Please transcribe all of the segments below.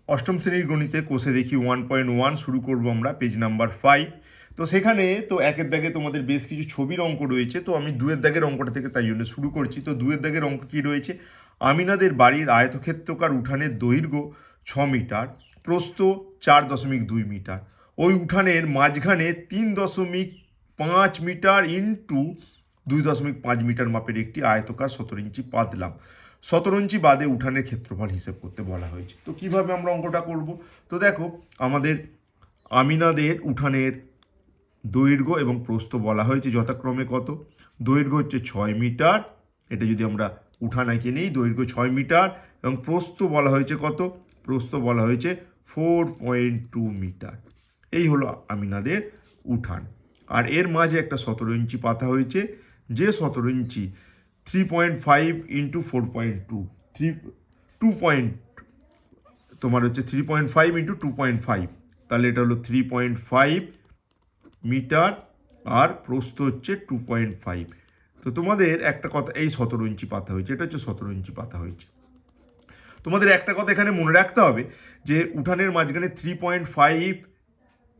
অষ্টম শ্রেণীর গণিতে কোষে দেখি 1.1 শুরু করব আমরা পেজ নাম্বার 5। তো সেখানে তো একের দাগে তোমাদের বেশ কিছু ছবির অঙ্ক রয়েছে, তো আমি দুয়ের দাগের অঙ্কটা থেকে তাই জন্য শুরু করছি। তো দুয়ের দাগের অঙ্ক কী রয়েছে? আমিনাদের বাড়ির আয়তক্ষেত্রকার উঠানের দৈর্ঘ্য 6 মিটার, প্রস্থ 4.2 মিটার। ওই উঠানের মাঝখানে 3.5 মিটার ইন্টু 2.5 মিটার মাপের একটি আয়তকার 17 ইঞ্চি পাতলাম। 17 ইঞ্চি বাদে উঠানের ক্ষেত্রফল হিসেব করতে বলা হয়েছে। তো কিভাবে আমরা অঙ্কটা করব? তো দেখো, আমাদের আমিনাদের উঠানের দৈর্ঘ্য এবং প্রস্থ বলা হয়েছে যথাক্রমে কত। দৈর্ঘ্য হচ্ছে 6 মিটার, এটা যদি আমরা উঠান এঁকে নিই, দৈর্ঘ্য 6 মিটার এবং প্রস্থ বলা হয়েছে কত? প্রস্থ বলা হয়েছে 4.2 মিটার। এই হলো আমিনাদের উঠান। আর এর মাঝে একটা 17 ইঞ্চি পাতা হয়েছে, যে 17 ইঞ্চি 3.5 ইন্টু 4.2, 3.5 ইন্টু 2.5, তাহলে এটা হলো 3.5 মিটার আর প্রস্থ হচ্ছে 2.5। তো তোমাদের একটা কথা, এই 17 ইঞ্চি পাতা হয়েছে, এটা হচ্ছে 17 ইঞ্চি পাতা হয়েছে। তোমাদের একটা কথা এখানে মনে রাখতে হবে যে উঠানের মাঝখানে 3.5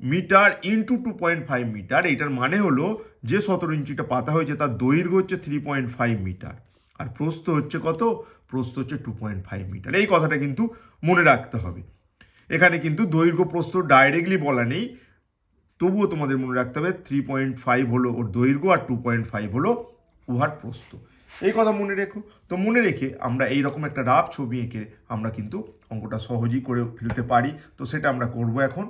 মিটার ইন্টু 2.5 মিটার, এইটার মানে হলো যে 17 ইঞ্চিটা পাতা হয়েছে তার দৈর্ঘ্য হচ্ছে 3.5 মিটার আর প্রস্থ হচ্ছে কত? প্রস্থ হচ্ছে 2.5 মিটার। এই কথাটা কিন্তু মনে রাখতে হবে। এখানে কিন্তু দৈর্ঘ্য প্রস্থ ডাইরেক্টলি বলা নেই, তবুও তোমাদের মনে রাখতে হবে 3.5 হলো ওর দৈর্ঘ্য আর 2.5 হলো উহার প্রস্থ। এই কথা মনে রেখো। তো মনে রেখে আমরা এইরকম একটা রাফ ছবি এঁকে আমরা কিন্তু অঙ্কটা সহজেই করে ফেলতে পারি। তো সেটা আমরা করব এখন।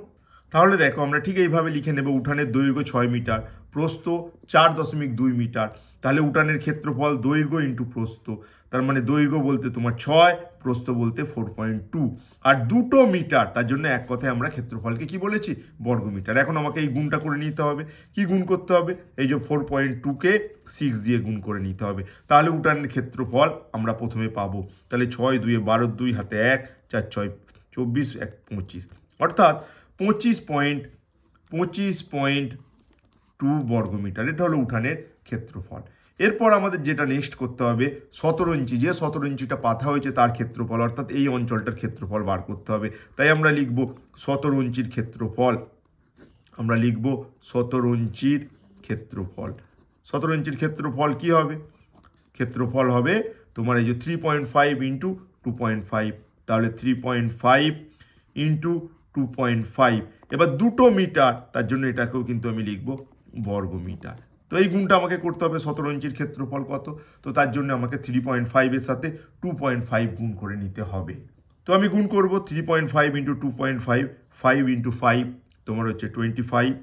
তাহলে দেখো, আমরা ঠিক এইভাবে লিখে নেব উঠানের দৈর্ঘ্য 6 মিটার, প্রস্থ 4.2 মিটার। তাহলে উঠানের ক্ষেত্রফল দৈর্ঘ্য ইন্টু প্রস্থ, তার মানে দৈর্ঘ্য বলতে তোমার 6, প্রস্থ বলতে 4.2 আর 2 মিটার, তার জন্য এক কথায় আমরা ক্ষেত্রফলকে কি বলেছি? বর্গমিটার। এখন আমাকে এই গুণটা করে নিতে হবে। কি গুণ করতে হবে? এই যে 4.2কে 6 দিয়ে গুণ করে নিতে হবে। তাহলে উঠানের ক্ষেত্রফল আমরা প্রথমে পাবো। তাহলে 6 2 12, 2 হাতে 1, 4 6 24, 1 25, অর্থাৎ 25.2 বর্গমিটার। এটা হলো উঠানের ক্ষেত্রফল। এরপর আমাদের যেটা নেক্সট করতে হবে, 17 ইঞ্চি, যে 17 ইঞ্চিটা পাতা হয়েছে তার ক্ষেত্রফল, অর্থাৎ এই অঞ্চলটার ক্ষেত্রফল বার করতে হবে। তাই আমরা লিখব 17 ইঞ্চির ক্ষেত্রফল। আমরা লিখব 17 ইঞ্চির ক্ষেত্রফল। 17 ইঞ্চির ক্ষেত্রফল কি হবে? ক্ষেত্রফল হবে তোমার এই যে 3.5 ইন্টু 2.5, তাহলে 3.5 ইন্টু 2.5। এবার 2 মিটার, তার জন্য এটাকেও কিন্তু আমি লিখব বর্গমিটার। তো এই গুণটা আমাকে করতে হবে, 17 ইঞ্চির ক্ষেত্রফল কত। তো তার জন্য আমাকে 3.5 এর সাথে 2.5 গুণ করে নিতে হবে। তো আমি গুণ করব 3.5 ইন্টু 2.5, 5 ইন্টু 5 তোমার হচ্ছে 25,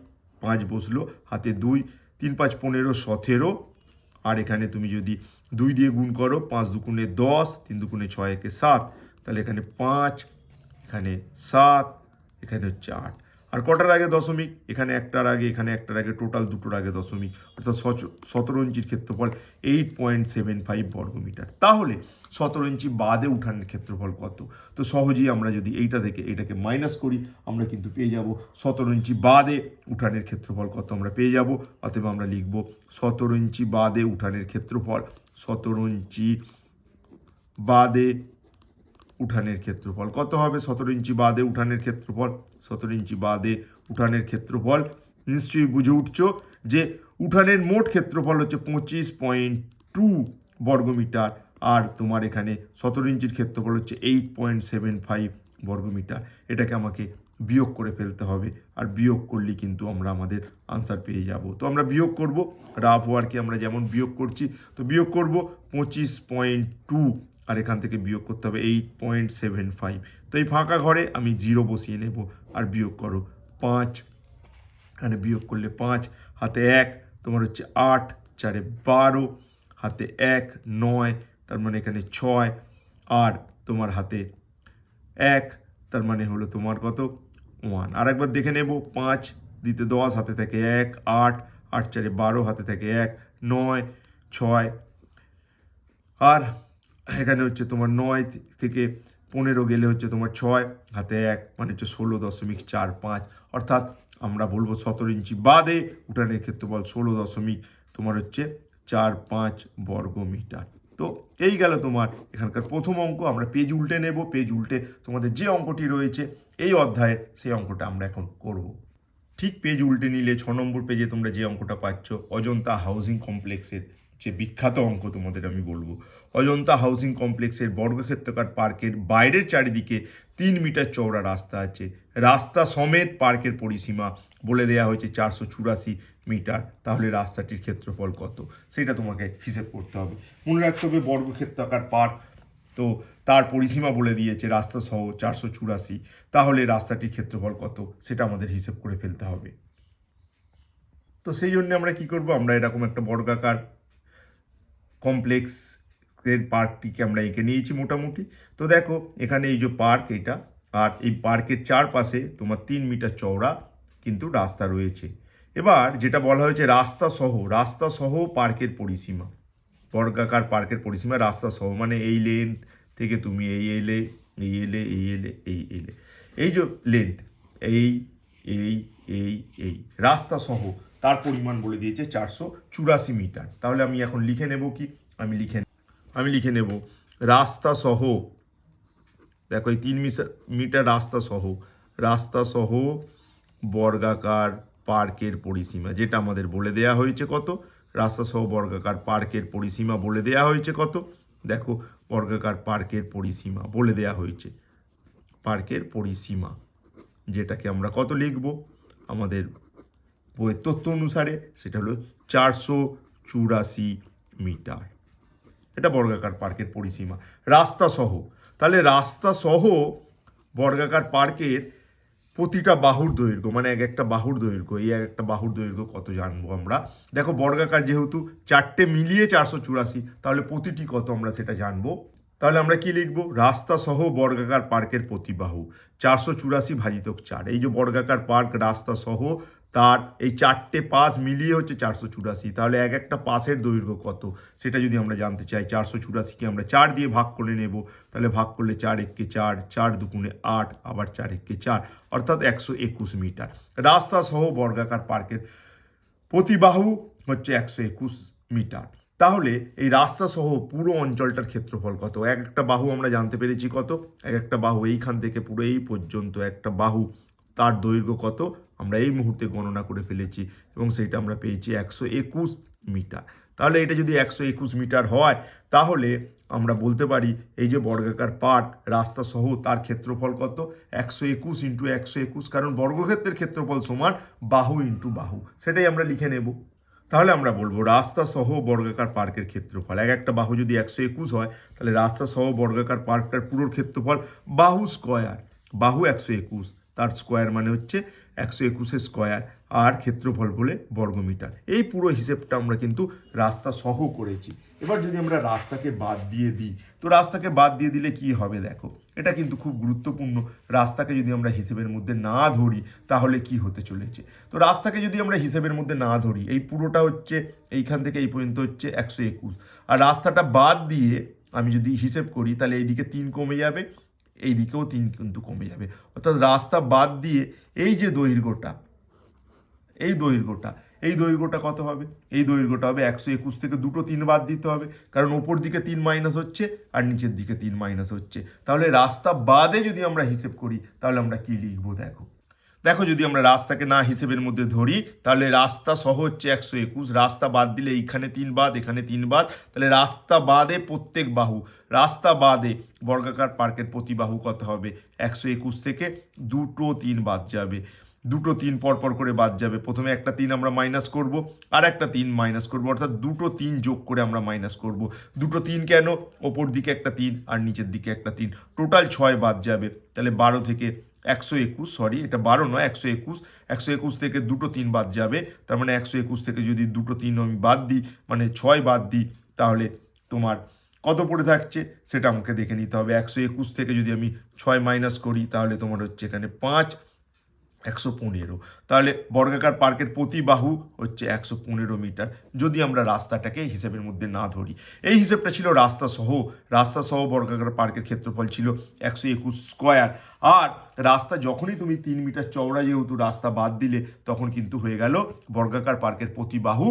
5 বসলো, হাতে 2, 3 5 15, 17। আর এখানে তুমি যদি 2 দিয়ে গুণ করো, 5 দুগুণে 10, 3 দুগুণে 6 একে 7, তাহলে এখানে 5, এখানে 7, এখানে হচ্ছে 8। আর কটার আগে দশমিক? এখানে একটার আগে, এখানে একটার আগে, টোটাল দুটোর আগে দশমিক, অর্থাৎ 17 ইঞ্চির ক্ষেত্রফল 8.75 বর্গমিটার। তাহলে 17 ইঞ্চি বাদে উঠানের ক্ষেত্রফল কত? তো সহজেই আমরা যদি এইটা থেকে এটাকে মাইনাস করি, আমরা কিন্তু পেয়ে যাব 17 ইঞ্চি বাদে উঠানের ক্ষেত্রফল কত আমরা পেয়ে যাব। অতএব আমরা লিখব 17 ইঞ্চি বাদে উঠানের ক্ষেত্রফল, 17 ইঞ্চি বাদে উঠানের ক্ষেত্রফল কত হবে? 17 ইঞ্চি বাদে উঠানের ক্ষেত্রফল, 17 ইঞ্চি বাদে উঠানের ক্ষেত্রফল নিশ্চয়ই বুঝে উঠছো যে উঠানের মোট ক্ষেত্রফল হচ্ছে 25.2 বর্গমিটার, আর তোমার এখানে 17 ইঞ্চির ক্ষেত্রফল হচ্ছে 8.75 বর্গমিটার। এটাকে আমাকে বিয়োগ করে ফেলতে হবে, আর বিয়োগ করলে কিন্তু আমরা আমাদের আনসার পেয়ে যাব। তো আমরা বিয়োগ করব, রাফ ওয়ার্কে আমরা যেমন বিয়োগ করছি, তো বিয়োগ করব 25.2 আর এখান থেকে বিয়োগ করতে হবে 8.75। তো এই ফাঁকা ঘরে আমি 0 বসিয়ে নেব আর বিয়োগ করো 5, এখানে বিয়োগ করলে 5, হাতে 1 তোমার হচ্ছে 8, 4 12, হাতে 1 9, তার মানে এখানে 6, আর তোমার হাতে 1, তার মানে হলো তোমার কত? 1। আর একবার দেখে নেব, 5 দিতে 10, হাতে থেকে 1 8, 8 4 12, হাতে থেকে 1 9 6, আর এখানে হচ্ছে তোমার 9 থেকে 15 গেলে হচ্ছে তোমার 6, হাতে 1, মানে হচ্ছে 16.45। অর্থাৎ আমরা বলবো 17 ইঞ্চি বাদে উঠানের ক্ষেত্রফল 16 দশমিক তোমার হচ্ছে 45 বর্গমিটার। তো এই গেল তোমার এখানকার প্রথম অঙ্ক। আমরা পেজ উল্টে নেব, পেজ উল্টে তোমাদের যে অঙ্কটি রয়েছে এই অধ্যায়ে সেই অঙ্কটা আমরা এখন করব। ঠিক পেজ উল্টে নিলে 6 নম্বর পেজে তোমরা যে অঙ্কটা পাচ্ছ, অজন্তা হাউজিং কমপ্লেক্সের যে বিখ্যাত অঙ্ক তোমাদের আমি বলবো। অজন্তা হাউজিং কমপ্লেক্সের বর্গক্ষেত্রাকার পার্কের বাইরের চারিদিকে 3 মিটার চওড়া রাস্তা আছে। রাস্তা সমেত পার্কের পরিসীমা বলে দেওয়া হয়েছে 484 মিটার। তাহলে রাস্তাটির ক্ষেত্রফল কত সেটা তোমাকে হিসেব করতে হবে। মনে রাখতে হবে বর্গক্ষেত্রাকার পার্ক, তো তার পরিসীমা বলে দিয়েছে রাস্তা সহ 484। তাহলে রাস্তাটির ক্ষেত্রফল কত সেটা আমাদের হিসেব করে ফেলতে হবে। তো সেই জন্য আমরা কি করব, আমরা এরকম একটা বর্গাকার কমপ্লেক্সের পার্কটিকে আমরা এঁকে নিয়েছি মোটামুটি। তো দেখো এখানে এই যে পার্ক এটা, আর এই পার্কের চারপাশে তোমার 3 মিটার চওড়া কিন্তু রাস্তা রয়েছে। এবার যেটা বলা হয়েছে রাস্তা সহ পার্কের পরিসীমা, বর্গাকার পার্কের পরিসীমা রাস্তা সহ, মানে এই লেন্থ থেকে তুমি এই এলে, এই এলে, এই এলে, এই এলে, এই যে লেন্থ, এই এই এই এই রাস্তা সহ তার পরিমাণ বলে দিয়েছে 484 মিটার। তাহলে আমি এখন লিখে নেব কি, আমি লিখে নেব রাস্তা সহ, দেখো এই 3 মিটার রাস্তা সহ বর্গাকার পার্কের পরিসীমা, যেটা আমাদের বলে দেয়া হয়েছে কত, রাস্তা সহ বর্গাকার পার্কের পরিসীমা বলে দেয়া হয়েছে কত, দেখো বর্গাকার পার্কের পরিসীমা বলে দেয়া হয়েছে, পার্কের পরিসীমা যেটাকে আমরা কত লিখব আমাদের বইয়ের তথ্য অনুসারে, সেটা হলো 484 মিটার। এটা বর্গাকার পার্কের পরিসীমা রাস্তা সহ। তাহলে রাস্তা সহ বর্গাকার পার্কের প্রতিটা বাহুর দৈর্ঘ্য, মানে এক একটা বাহুর দৈর্ঘ্য, এই এক একটা বাহুর দৈর্ঘ্য কত জানবো আমরা। দেখো বর্গাকার যেহেতু 4টে মিলিয়ে 484, তাহলে প্রতিটি কত আমরা সেটা জানবো। তাহলে আমরা কি লিখবো, রাস্তা সহ বর্গাকার পার্কের প্রতি বাহু 484 ভাজিতক 4। এই যে বর্গাকার পার্ক রাস্তা সহ, তার এই 4টে পাশ মিলিয়ে হচ্ছে 484। তাহলে এক একটা পাশের দৈর্ঘ্য কত সেটা যদি আমরা জানতে চাই, 484কে আমরা 4 দিয়ে ভাগ করে নেব। তাহলে ভাগ করলে 4 একে 4, 4 দুগুণে 8, আবার 4 একে 4, অর্থাৎ 121 মিটার। রাস্তা সহ বর্গাকার পার্কের প্রতি বাহু হচ্ছে 121 মিটার। তাহলে এই রাস্তা সহ পুরো অঞ্চলটার ক্ষেত্রফল কত, এক একটা বাহু আমরা জানতে পেরেছি কত, এক একটা বাহু এইখান থেকে পুরো এই পর্যন্ত একটা বাহু, তার দৈর্ঘ্য কত আমরা এই মুহূর্তে গণনা করে ফেলেছি, এবং সেইটা আমরা পেয়েছি 121 মিটার। তাহলে এটা যদি 121 মিটার হয়, তাহলে আমরা বলতে পারি এই যে বর্গাকার পার্ক রাস্তা সহ তার ক্ষেত্রফল কত, 121 ইন্টু 121, কারণ বর্গক্ষেত্রের ক্ষেত্রফল সমান বাহু ইন্টু বাহু, সেটাই আমরা লিখে নেব। তাহলে আমরা বলবো রাস্তা সহ বর্গাকার পার্কের ক্ষেত্রফল, এক একটা বাহু যদি 121 হয়, তাহলে রাস্তা সহ বর্গাকার পার্কটার পুরোর ক্ষেত্রফল বাহু স্কোয়ার, বাহু 121, তার স্কোয়ার মানে হচ্ছে 121 স্কোয়ার, আর ক্ষেত্রফল বলে বর্গমিটার। এই পুরো হিসেবটা আমরা কিন্তু রাস্তা সহ করেছি। এবার যদি আমরা রাস্তাকে বাদ দিয়ে দিই, তো রাস্তাকে বাদ দিয়ে দিলে কি হবে, দেখো এটা কিন্তু খুব গুরুত্বপূর্ণ। রাস্তাকে যদি আমরা হিসেবের মধ্যে না ধরি তাহলে কি হতে চলেছে, তো রাস্তাকে যদি আমরা হিসেবের মধ্যে না ধরি, এই পুরোটা হচ্ছে এইখান থেকে এই পর্যন্ত হচ্ছে 121, আর রাস্তাটা বাদ দিয়ে আমি যদি হিসেব করি তাহলে এইদিকে 3 কমে যাবে, এই দিকেও 3 কিন্তু কমে যাবে, অর্থাৎ রাস্তা বাদ দিয়ে এই যে দৈর্ঘ্যটা, এই দৈর্ঘ্যটা কত হবে, এই দৈর্ঘ্যটা হবে 121 থেকে দুটো 3 বাদ দিতে হবে, কারণ ওপর দিকে 3 মাইনাস হচ্ছে আর নিচের দিকে 3 মাইনাস হচ্ছে। তাহলে রাস্তা বাদে যদি আমরা হিসেব করি তাহলে আমরা কি লিখবো, দেখো যদি আমরা রাস্তাকে না হিসেবের মধ্যে ধরি, তাহলে রাস্তা সহ হচ্ছে 121, রাস্তা বাদ দিলে এইখানে 3 বাদ, এখানে 3 বাদ, তাহলে রাস্তা বাদে প্রত্যেক বাহু, রাস্তা বাদে বর্গাকার পার্কের প্রতি বাহু কত হবে, 121 থেকে দুটো 3 বাদ যাবে, দুটো 3 পরপর করে বাদ যাবে। প্রথমে একটা 3 আমরা মাইনাস করব, আর একটা 3 মাইনাস করব, অর্থাৎ দুটো 3 যোগ করে আমরা মাইনাস করব। দুটো 3 কেন, ওপর দিকে একটা 3 আর নিচের দিকে একটা 3, টোটাল 6 বাদ যাবে। তাহলে 12 থেকে 121, সরি এটা 12 নয় 121, 121 থেকে দুটো 3 বাদ যাবে, তার মানে 121 থেকে যদি দুটো 3 আমি বাদ দিই, মানে 6 বাদ দিই, তাহলে তোমার কত পড়ে থাকছে সেটা আমাকে দেখে নিতে হবে। 121 থেকে যদি আমি 6 মাইনাস করি তাহলে তোমার হচ্ছে এখানে 5, 115। তাহলে বর্গাকার পার্কের প্রতি বাহু হচ্ছে 115 মিটার, যদি আমরা রাস্তাটাকে হিসেবের মধ্যে না ধরি। এই হিসেবটা ছিল রাস্তা সহ বর্গাকার পার্কের ক্ষেত্রফল ছিল 121 স্কোয়ার। আর রাস্তা যখনই তুমি 3 মিটার চওড়া যেহেতু রাস্তা বাদ দিলে, তখন কিন্তু হয়ে গেল বর্গাকার পার্কের প্রতি বাহু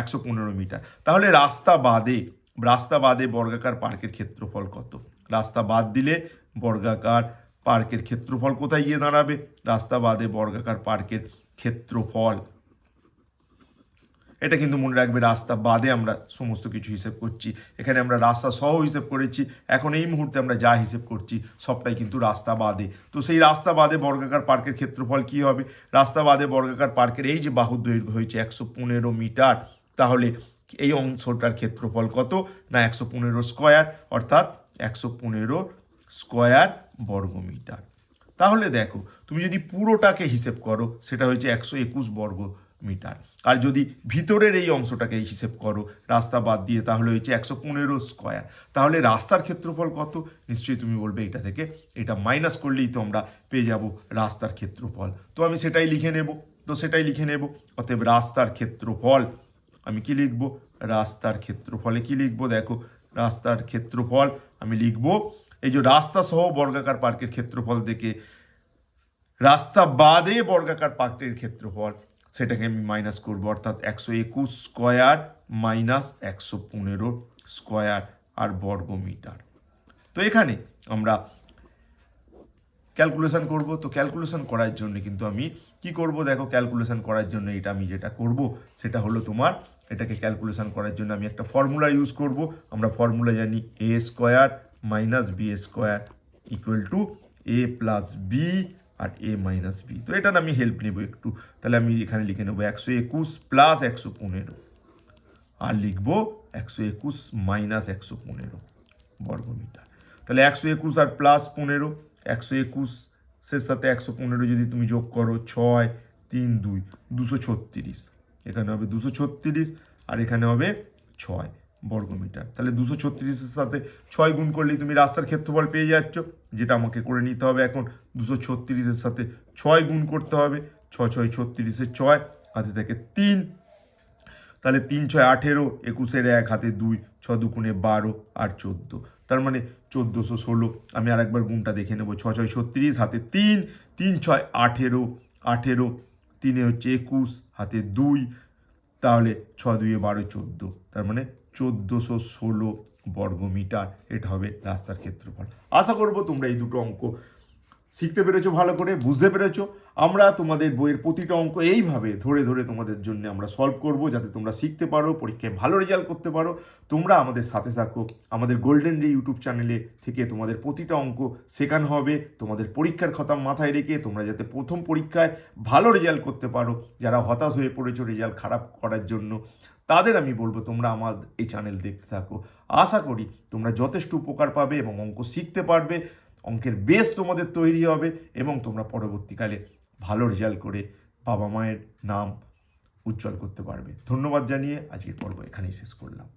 115 মিটার। তাহলে রাস্তা বাদে রাস্তা বাদে বর্গাকার পার্কের ক্ষেত্রফল কত? রাস্তা বাদ দিলে বর্গাকার পার্কের ক্ষেত্রফল কোথায় গিয়ে দাঁড়াবে? রাস্তা বাদে বর্গাকার পার্কের ক্ষেত্রফল, এটা কিন্তু মনে রাখবে, রাস্তা বাদে আমরা সমস্ত কিছু হিসেব করছি। এখানে আমরা রাস্তা সহ হিসেব করেছি, এখন এই মুহূর্তে আমরা যা হিসেব করছি সবটাই কিন্তু রাস্তা বাদে। তো সেই রাস্তা বাদে বর্গাকার পার্কের ক্ষেত্রফল কি হবে? রাস্তা বাদে বর্গাকার পার্কের এই যে বাহুর দৈর্ঘ্য হয়েছে 115 মিটার, তাহলে এই অংশটার ক্ষেত্রফল কত? না 115 স্কোয়ার, অর্থাৎ 115 স্কোয়ার বর্গমিটার। তাহলে দেখো, তুমি যদি পুরোটাকে হিসেব করো সেটা হয়েছে 121 বর্গ মিটার, আর যদি ভিতরের এই অংশটাকে হিসেব করো রাস্তা বাদ দিয়ে, তাহলে হয়েছে 115 স্কোয়ার। তাহলে রাস্তার ক্ষেত্রফল কত? নিশ্চয়ই তুমি বলবে এটা থেকে এটা মাইনাস করলেই তো আমরা পেয়ে যাব রাস্তার ক্ষেত্রফল। তো আমি সেটাই লিখে নেব, অতএব রাস্তার ক্ষেত্রফল আমি কি লিখব? রাস্তার ক্ষেত্রফলে কি লিখব? দেখো, রাস্তার ক্ষেত্রফল আমি লিখব, এই যে রাস্তা সহ বর্গাকার পার্কের ক্ষেত্রফল থেকে রাস্তা বাদে বর্গাকার পার্কের ক্ষেত্রফল, সেটাকে আমি মাইনাস করব, অর্থাৎ 121 স্কোয়ার মাইনাস 115 স্কোয়ার আর বর্গমিটার। তো এখানে আমরা ক্যালকুলেশন করব। তো ক্যালকুলেশন করার জন্য কিন্তু আমি কি করব? দেখো, ক্যালকুলেশন করার জন্য এটা আমি যেটা করব সেটা হলো তোমার, এটাকে ক্যালকুলেশন করার জন্য আমি একটা ফর্মুলা ইউজ করব। আমরা ফর্মুলা জানি A square minus B square equal to A plus B আর এ মাইনাস বি। তো এটার আমি হেল্প নেব একটু, তাহলে আমি এখানে লিখে নেবো 121 প্লাস 115 আর লিখবো 121 মাইনাস 115 বর্গমিটার। তাহলে 121 আর প্লাস 15, 121-এর সাথে 115 যদি তুমি যোগ করো 6, 3, 2, 236, এখানে হবে 236 আর এখানে হবে 6 বর্গমিটার। তাহলে 236-এর সাথে 6 গুণ করলেই তুমি রাস্তার ক্ষেত্রফল পেয়ে যাচ্ছ, যেটা আমাকে করে নিতে হবে এখন। 236-এর সাথে 6 গুণ করতে হবে, 6 6 36-এর 6, হাতে থাকে 3, তাহলে 3 6 18, 21-এর 1, হাতে 2, 6 2 12 আর 14, তার মানে 1416। আমি আর একবার গুণটা দেখে নেব, 6 6 36, হাতে 3, 3 6 18, 18, 3 হচ্ছে 21, হাতে 2, তাহলে 6 2 12 14, তার মানে 1416 বর্গমিটার। এটা হবে রাস্তার ক্ষেত্রফল। আশা করব তোমরা এই দুটো অঙ্ক শিখতে পেরেছো, ভালো করে বুঝতে পেরেছো। আমরা তোমাদের বইয়ের প্রতিটা অঙ্ক এইভাবে ধরে ধরে তোমাদের জন্য আমরা সলভ করব, যাতে তোমরা শিখতে পারো, পরীক্ষায় ভালো রেজাল্ট করতে পারো। তোমরা আমাদের সাথে থাকো, আমাদের গোল্ডেন ডে ইউটিউব চ্যানেলে থেকে তোমাদের প্রতিটা অঙ্ক শেখানো হবে। তোমাদের পরীক্ষার কথা মাথায় রেখে তোমরা যাতে প্রথম পরীক্ষায় ভালো রেজাল্ট করতে পারো, যারা হতাশ হয়ে পড়েছো রেজাল্ট খারাপ করার জন্য, তাদের আমি বলবো তোমরা আমার এই চ্যানেল দেখতে থাকো। আশা করি তোমরা যথেষ্ট উপকার পাবে এবং অঙ্ক শিখতে পারবে, অঙ্কের বেস তোমাদের তৈরি হবে এবং তোমরা পরবর্তীকালে ভালো রেজাল্ট করে বাবা মায়ের নাম উজ্জ্বল করতে পারবে। ধন্যবাদ জানিয়ে আজকের পর্ব এখানেই শেষ করলাম।